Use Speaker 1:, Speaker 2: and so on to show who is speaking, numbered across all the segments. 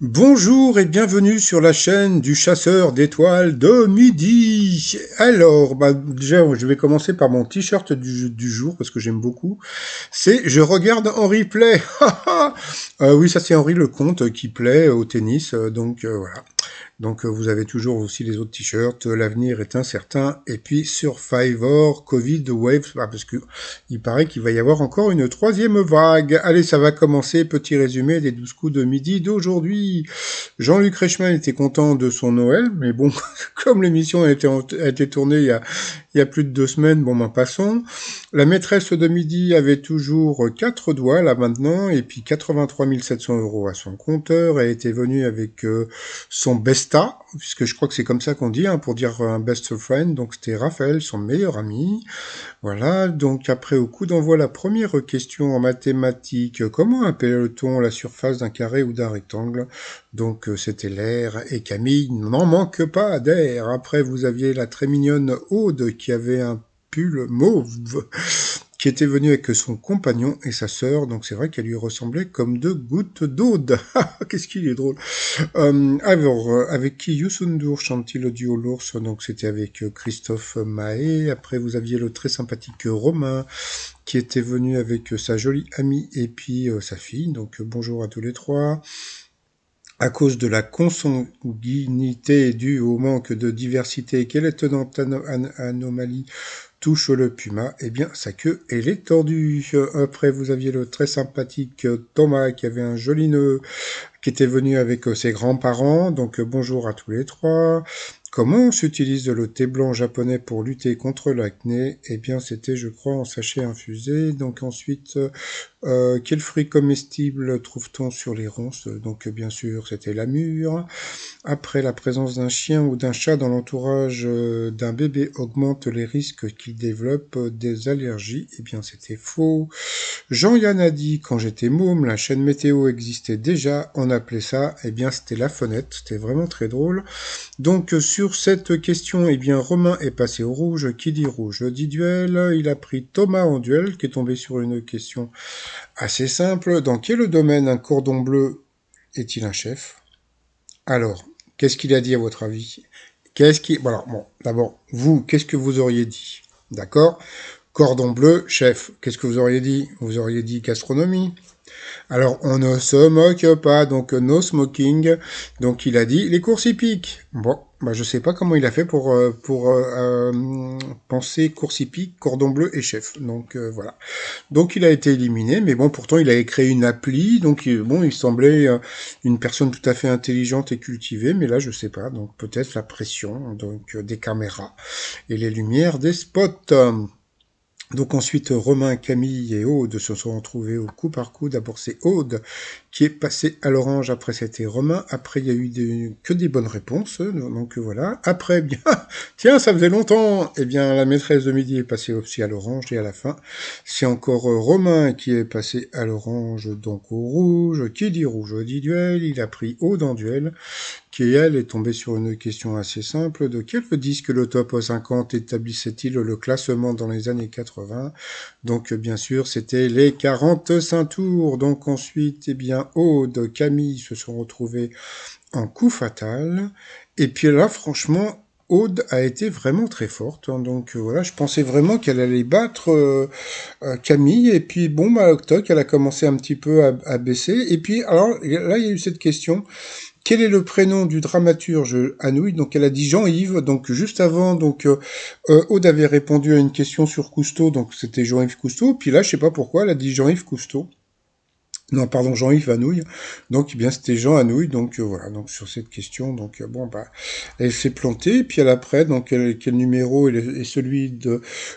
Speaker 1: Bonjour et bienvenue sur la chaîne du chasseur d'étoiles de midi. Alors, déjà, je vais commencer par mon t-shirt du jour parce que j'aime beaucoup. C'est Je regarde en replay. Oui, ça c'est Henri Lecomte qui plaît au tennis. Voilà. Vous avez toujours aussi les autres t-shirts. L'avenir est incertain. Et puis Survivor, Covid, Wave, parce que il paraît qu'il va y avoir encore une troisième vague. Allez, ça va commencer. Petit résumé des 12 coups de midi d'aujourd'hui. Jean-Luc Reichmann était content de son Noël, mais bon, comme l'émission a été tournée il y a plus de 2 semaines, bon, passons. La maîtresse de midi avait toujours 4 doigts, là, maintenant, et puis 83 700 euros à son compteur. Elle était venue avec son besta, puisque je crois que c'est comme ça qu'on dit, hein, pour dire un best friend. Donc, c'était Raphaël, son meilleur ami. Voilà, donc après, au coup d'envoi, la première question en mathématiques. Comment appelle-t-on la surface d'un carré ou d'un rectangle? C'était l'air, et Camille n'en manque pas d'air. Après, vous aviez la très mignonne Aude qui avait un pull mauve, qui était venue avec son compagnon et sa sœur, donc c'est vrai qu'elle lui ressemblait comme deux gouttes d'Aude. Qu'est-ce qu'il est drôle. Avec qui Youssou N'Dour chante-t-il le duo l'ours? Donc c'était avec Christophe Mahé. Après, vous aviez le très sympathique Romain qui était venu avec sa jolie amie et puis sa fille. Donc bonjour à tous les trois. À cause de la consanguinité due au manque de diversité, quelle étonnante anomalie touche le puma? Eh bien, sa queue, elle est tordue. Après, vous aviez le très sympathique Thomas qui avait un joli nœud, qui était venu avec ses grands-parents. Donc bonjour à tous les trois. Comment s'utilise le thé blanc japonais pour lutter contre l'acné? Eh bien, c'était, je crois, en sachet infusé. Donc ensuite, quel fruit comestible trouve-t-on sur les ronces? Donc bien sûr, c'était la mûre. Après, la présence d'un chien ou d'un chat dans l'entourage d'un bébé augmente les risques qu'il développe des allergies. Eh bien, c'était faux. Jean-Yann a dit, quand j'étais môme, la chaîne météo existait déjà, on appelait ça, eh bien, c'était la fenêtre, c'était vraiment très drôle. Donc, sur cette question, eh bien, Romain est passé au rouge, qui dit rouge dit duel, il a pris Thomas en duel, qui est tombé sur une question assez simple. Dans quel domaine un cordon bleu est-il un chef? Alors, qu'est-ce qu'il a dit à votre avis? D'abord, vous, qu'est-ce que vous auriez dit? D'accord? Cordon bleu, chef. Qu'est-ce que vous auriez dit? Vous auriez dit gastronomie. Alors, on ne se moque pas, donc no smoking. Donc, il a dit les courses hippiques. Bon, je sais pas comment il a fait pour penser course hippique, cordon bleu et chef. Voilà. Donc, il a été éliminé, mais bon, pourtant, il avait créé une appli. Donc, bon, il semblait une personne tout à fait intelligente et cultivée, mais là, je sais pas. Donc, peut-être la pression, des caméras et les lumières des spots. Donc ensuite, Romain, Camille et Aude se sont retrouvés au coup par coup. D'abord, c'est Aude qui est passée à l'orange. Après, c'était Romain. Après, il y a eu que des bonnes réponses. Donc voilà. Après, bien, tiens, ça faisait longtemps. Eh bien, la maîtresse de midi est passée aussi à l'orange. Et à la fin, c'est encore Romain qui est passé à l'orange, donc au rouge. Qui dit rouge dit duel. Il a pris Aude en duel, qui, elle, est tombée sur une question assez simple. De quel disque le top 50 établissait-il le classement dans les années 80? Donc, bien sûr, c'était les 45 tours. Donc, ensuite, eh bien, Aude, Camille se sont retrouvés en coup fatal. Et puis là, franchement, Aude a été vraiment très forte. Voilà, je pensais vraiment qu'elle allait battre Camille. Et puis, bon, toc, elle a commencé un petit peu à baisser. Et puis, alors, là, il y a eu cette question. Quel est le prénom du dramaturge Anouilh? Donc elle a dit Jean-Yves. Donc juste avant, Aude avait répondu à une question sur Cousteau, donc c'était Jean-Yves Cousteau. Puis là, je sais pas pourquoi, elle a dit Jean-Yves Cousteau. Non, pardon, Jean-Yves Anouilh. Donc, eh bien, c'était Jean Anouilh. Voilà. Donc, sur cette question, elle s'est plantée. Puis, elle après, quel numéro est celui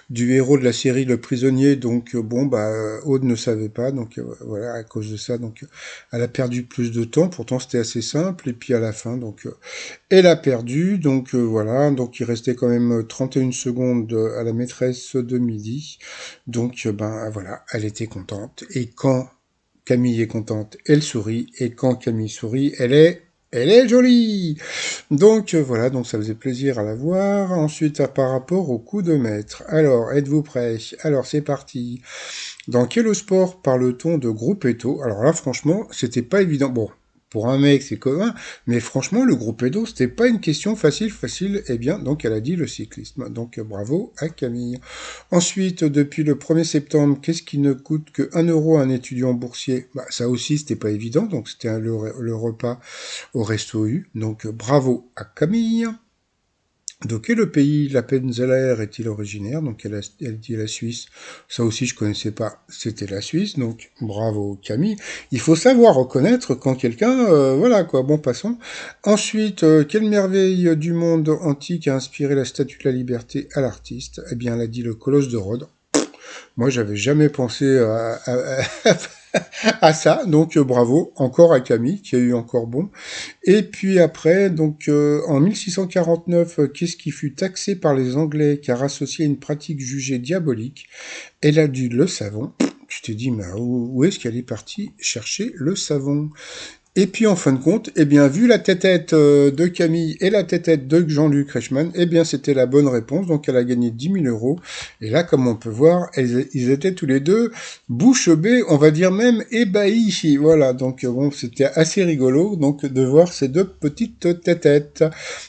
Speaker 1: du héros de la série Le Prisonnier. Aude ne savait pas. Voilà, à cause de ça, elle a perdu plus de temps. Pourtant, c'était assez simple. Et puis, à la fin, elle a perdu. Voilà. Donc, il restait quand même 31 secondes à la maîtresse de midi. Voilà, elle était contente. Et quand Camille est contente, elle sourit, et quand Camille sourit, elle est jolie. Voilà, donc ça faisait plaisir à la voir. Ensuite, par rapport au coup de maître. Alors, êtes-vous prêts? Alors, c'est parti. Dans quel sport parle-t-on de gruppetto? Alors là, franchement, c'était pas évident. Bon, pour un mec, c'est commun, mais franchement, le groupe Edo, c'était pas une question facile, eh bien, donc elle a dit le cyclisme. Donc bravo à Camille. Ensuite, depuis le 1er septembre, qu'est-ce qui ne coûte que 1 € à un étudiant boursier? Bah, ça aussi, c'était pas évident, donc c'était le repas au resto U. Donc bravo à Camille. De quel pays l'Appenzeller est-il originaire? Donc elle dit la Suisse. Ça aussi je connaissais pas. C'était la Suisse. Donc bravo Camille. Il faut savoir reconnaître quand quelqu'un, voilà quoi. Bon passons. Ensuite, quelle merveille du monde antique a inspiré la Statue de la Liberté à l'artiste? Eh bien, elle a dit le Colosse de Rhodes. Moi, j'avais jamais pensé à ça, donc bravo encore à Camille qui a eu encore bon. Et puis après, donc en 1649, qu'est-ce qui fut taxé par les Anglais car associé à une pratique jugée diabolique? Elle a dû le savon. Tu t'es dit, mais où est-ce qu'elle est partie chercher le savon? Et puis en fin de compte, eh bien, vu la tête-tête de Camille et la tête-tête de Jean-Luc Reichmann, eh bien, c'était la bonne réponse. Donc, elle a gagné 10 000 euros. Et là, comme on peut voir, ils étaient tous les deux bouche bée, on va dire même ébahis. Voilà. Donc, bon, c'était assez rigolo, donc, de voir ces deux petites têtes-têtes.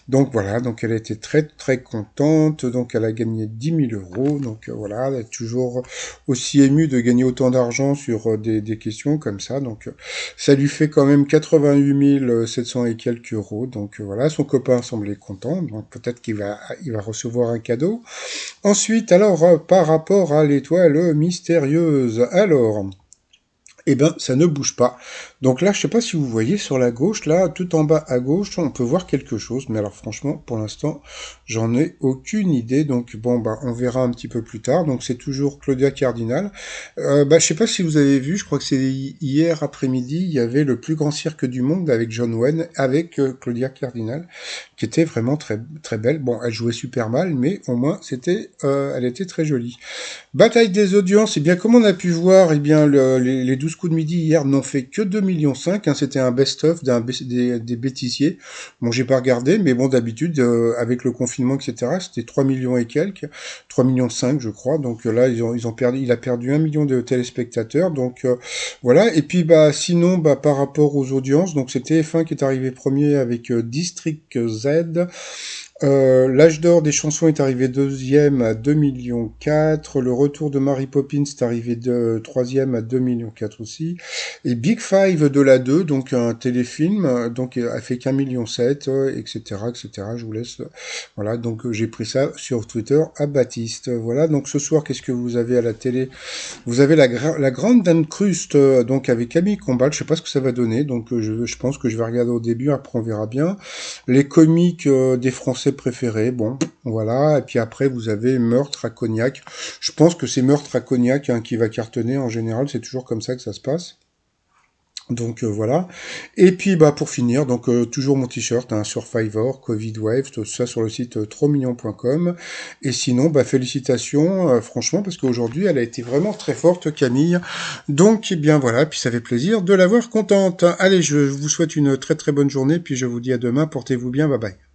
Speaker 1: Donc, voilà. Donc, elle était très, très contente. Donc, elle a gagné 10 000 euros. Donc, voilà. Elle est toujours aussi émue de gagner autant d'argent sur des questions comme ça. Donc, ça lui fait quand même 88 700 et quelques euros. Donc voilà, son copain semblait content. Donc peut-être il va recevoir un cadeau. Ensuite, alors, par rapport à l'étoile mystérieuse. Alors, eh ben, ça ne bouge pas. Donc là, je sais pas si vous voyez sur la gauche, là, tout en bas à gauche, on peut voir quelque chose. Mais alors, franchement, pour l'instant, j'en ai aucune idée. Donc bon, bah, on verra un petit peu plus tard. Donc c'est toujours Claudia Cardinal. Bah, je sais pas si vous avez vu, je crois que c'est hier après-midi, il y avait le plus grand cirque du monde avec John Wayne, avec Claudia Cardinal, qui était vraiment très très belle. Bon, elle jouait super mal, mais au moins elle était très jolie. Bataille des audiences, eh bien, comme on a pu voir, eh bien, les 12 coups de midi hier n'ont fait que 2,5 millions. Hein, c'était un best-of des bêtisiers. Bon, j'ai pas regardé, mais bon, d'habitude, avec le confinement, etc., c'était 3 millions et quelques. 3 millions 5, je crois. Donc là, il a perdu 1 million de téléspectateurs. Donc voilà. Et puis, bah, sinon, bah, par rapport aux audiences, donc c'est TF1 qui est arrivé premier avec District Z. L'âge d'or des chansons est arrivé deuxième à 2,4 millions. Le retour de Mary Poppins est arrivé troisième à 2,4 millions aussi. Et Big Five de la 2, donc un téléfilm, donc a fait qu'1,7 million, etc., etc. Je vous laisse. Voilà, donc j'ai pris ça sur Twitter à Baptiste. Voilà, donc ce soir, qu'est-ce que vous avez à la télé? Vous avez la Grande Dame Cruste, donc avec Camille Combal. Je sais pas ce que ça va donner, donc je pense que je vais regarder au début, après on verra bien. Les comiques des Français préférés, bon, voilà. Et puis après, vous avez Meurtre à Cognac. Je pense que c'est Meurtre à Cognac qui va cartonner en général. C'est toujours comme ça que ça se passe. Donc voilà. Et puis bah pour finir, donc toujours mon t-shirt, un Survivor, Covid Wave, tout ça sur le site 3millions.com. Et sinon, bah félicitations, franchement, parce qu'aujourd'hui elle a été vraiment très forte, Camille. Donc eh bien voilà, puis ça fait plaisir de la voir contente. Allez, je vous souhaite une très très bonne journée, puis je vous dis à demain, portez-vous bien, bye bye.